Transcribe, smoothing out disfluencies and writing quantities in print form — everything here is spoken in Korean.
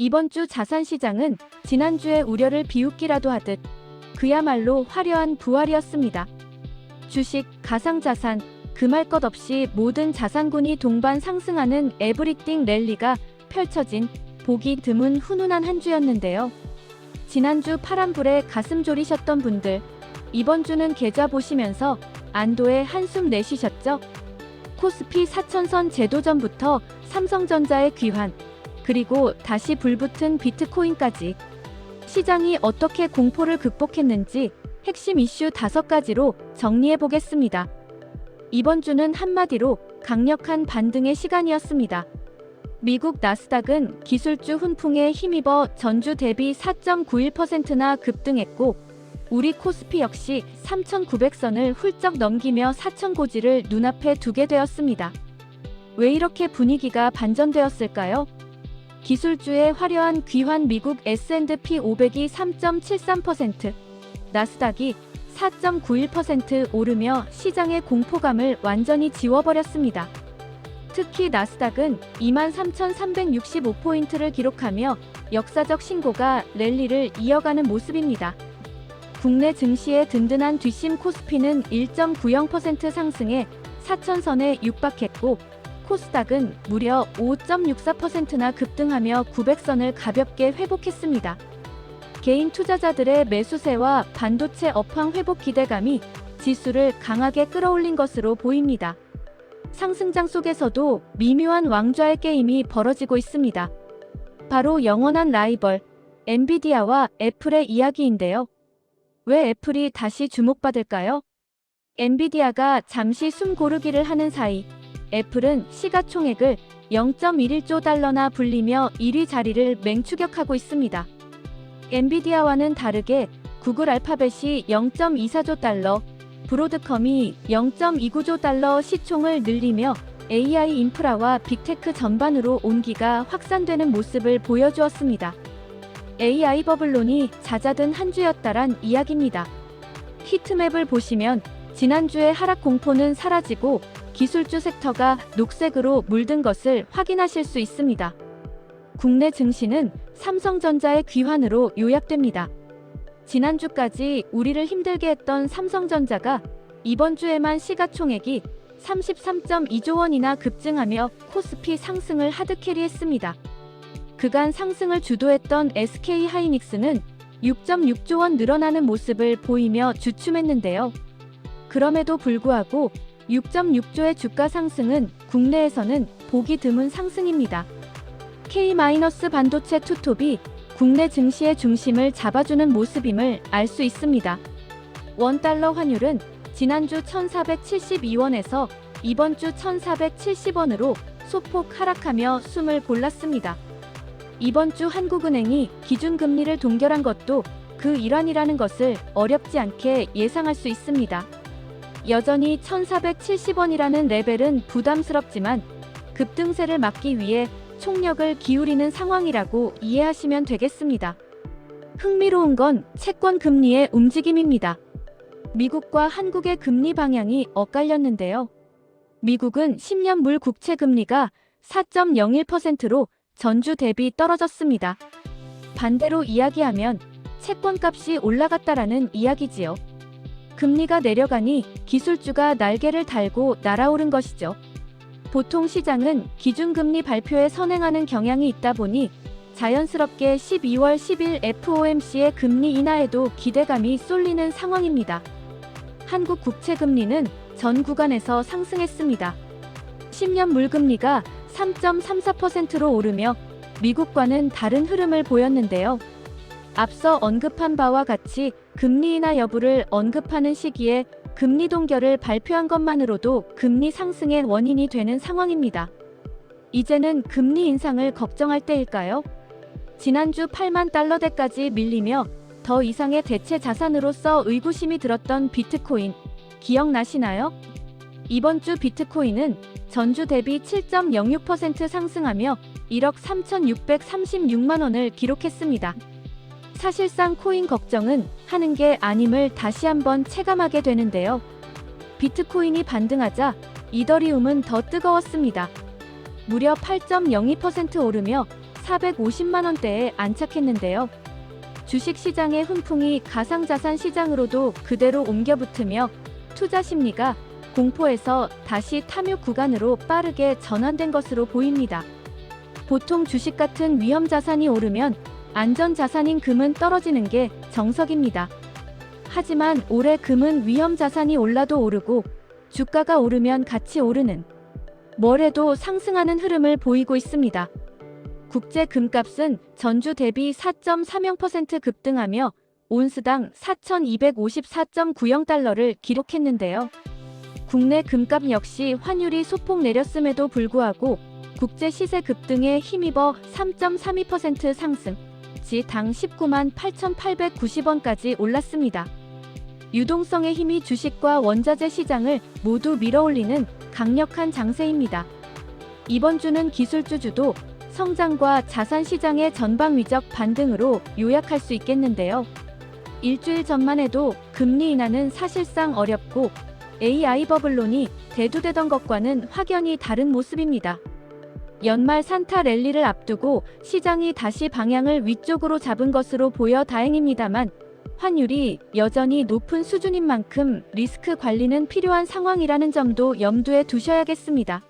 이번 주 자산시장은 지난주의 우려를 비웃기라도 하듯 그야말로 화려한 부활이었습니다. 주식, 가상자산, 금할 것 없이 모든 자산군이 동반 상승하는 에브리띵 랠리가 펼쳐진 보기 드문 훈훈한 한 주였는데요. 지난주 파란불에 가슴 졸이셨던 분들, 이번 주는 계좌 보시면서 안도의 한숨 내쉬셨죠? 코스피 4천선 제도 전부터 삼성전자의 귀환, 그리고 다시 불붙은 비트코인까지 시장이 어떻게 공포를 극복했는지 핵심 이슈 5가지로 정리해보겠습니다. 이번 주는 한마디로 강력한 반등의 시간이었습니다. 미국 나스닥은 기술주 훈풍에 힘입어 전주 대비 4.91%나 급등했고, 우리 코스피 역시 3,900선을 훌쩍 넘기며 4천 고지를 눈앞에 두게 되었습니다. 왜 이렇게 분위기가 반전되었을까요? 기술주의 화려한 귀환. 미국 S&P 500이 3.73%, 나스닥이 4.91% 오르며 시장의 공포감을 완전히 지워버렸습니다. 특히 나스닥은 23,365포인트를 기록하며 역사적 신고가 랠리를 이어가는 모습입니다. 국내 증시의 든든한 뒷심 코스피는 1.90% 상승해 4천선에 육박했고, 코스닥은 무려 5.64%나 급등하며 900선을 가볍게 회복했습니다. 개인 투자자들의 매수세와 반도체 업황 회복 기대감이 지수를 강하게 끌어올린 것으로 보입니다. 상승장 속에서도 미묘한 왕좌의 게임이 벌어지고 있습니다. 바로 영원한 라이벌, 엔비디아와 애플의 이야기인데요. 왜 애플이 다시 주목받을까요? 엔비디아가 잠시 숨 고르기를 하는 사이 애플은 시가총액을 0.11조 달러나 불리며 1위 자리를 맹추격하고 있습니다. 엔비디아와는 다르게 구글 알파벳이 0.24조 달러, 브로드컴이 0.29조 달러 시총을 늘리며 AI 인프라와 빅테크 전반으로 온기가 확산되는 모습을 보여주었습니다. AI 버블론이 잦아든 한 주였다란 이야기입니다. 히트맵을 보시면 지난주의 하락 공포는 사라지고 기술주 섹터가 녹색으로 물든 것을 확인하실 수 있습니다. 국내 증시는 삼성전자의 귀환으로 요약됩니다. 지난주까지 우리를 힘들게 했던 삼성전자가 이번 주에만 시가총액이 33.2조 원이나 급증하며 코스피 상승을 하드캐리했습니다. 그간 상승을 주도했던 SK하이닉스는 6.6조 원 늘어나는 모습을 보이며 주춤했는데요. 그럼에도 불구하고 6.6조의 주가 상승은 국내에서는 보기 드문 상승입니다. K-반도체 투톱이 국내 증시의 중심을 잡아주는 모습임을 알 수 있습니다. 원달러 환율은 지난주 1,472원에서 이번 주 1,470원으로 소폭 하락하며 숨을 골랐습니다. 이번 주 한국은행이 기준금리를 동결한 것도 그 일환이라는 것을 어렵지 않게 예상할 수 있습니다. 여전히 1,470원이라는 레벨은 부담스럽지만 급등세를 막기 위해 총력을 기울이는 상황이라고 이해하시면 되겠습니다. 흥미로운 건 채권 금리의 움직임입니다. 미국과 한국의 금리 방향이 엇갈렸는데요. 미국은 10년물 국채 금리가 4.01%로 전주 대비 떨어졌습니다. 반대로 이야기하면 채권값이 올라갔다라는 이야기지요. 금리가 내려가니 기술주가 날개를 달고 날아오른 것이죠. 보통 시장은 기준금리 발표에 선행하는 경향이 있다 보니 자연스럽게 12월 10일 FOMC의 금리 인하에도 기대감이 쏠리는 상황입니다. 한국 국채 금리는 전 구간에서 상승했습니다. 10년 물금리가 3.34%로 오르며 미국과는 다른 흐름을 보였는데요. 앞서 언급한 바와 같이 금리 인하 여부를 언급하는 시기에 금리 동결을 발표한 것만으로도 금리 상승의 원인이 되는 상황입니다. 이제는 금리 인상을 걱정할 때일까요? 지난주 8만 달러대까지 밀리며 더 이상의 대체 자산으로서 의구심이 들었던 비트코인, 기억나시나요? 이번 주 비트코인은 전주 대비 7.06% 상승하며 1억 3,636만 원을 기록했습니다. 사실상 코인 걱정은 하는 게 아님을 다시 한번 체감하게 되는데요. 비트코인이 반등하자 이더리움은 더 뜨거웠습니다. 무려 8.02% 오르며 450만 원대에 안착했는데요. 주식시장의 훈풍이 가상자산 시장으로도 그대로 옮겨붙으며 투자 심리가 공포에서 다시 탐욕 구간으로 빠르게 전환된 것으로 보입니다. 보통 주식 같은 위험자산이 오르면 안전자산인 금은 떨어지는 게 정석입니다. 하지만 올해 금은 위험자산이 올라도 오르고 주가가 오르면 같이 오르는, 뭐래도 상승하는 흐름을 보이고 있습니다. 국제 금값은 전주 대비 4.30% 급등하며 온스당 4,254.90달러를 기록했는데요. 국내 금값 역시 환율이 소폭 내렸음에도 불구하고 국제 시세 급등에 힘입어 3.32% 상승, 당 19만 8,890원까지 올랐습니다. 유동성의 힘이 주식과 원자재 시장을 모두 밀어올리는 강력한 장세입니다. 이번 주는 기술주 주도 성장과 자산 시장의 전방위적 반등으로 요약할 수 있겠는데요. 일주일 전만 해도 금리 인하는 사실상 어렵고 AI 버블론이 대두되던 것과는 확연히 다른 모습입니다. 연말 산타 랠리를 앞두고 시장이 다시 방향을 위쪽으로 잡은 것으로 보여 다행입니다만 환율이 여전히 높은 수준인 만큼 리스크 관리는 필요한 상황이라는 점도 염두에 두셔야겠습니다.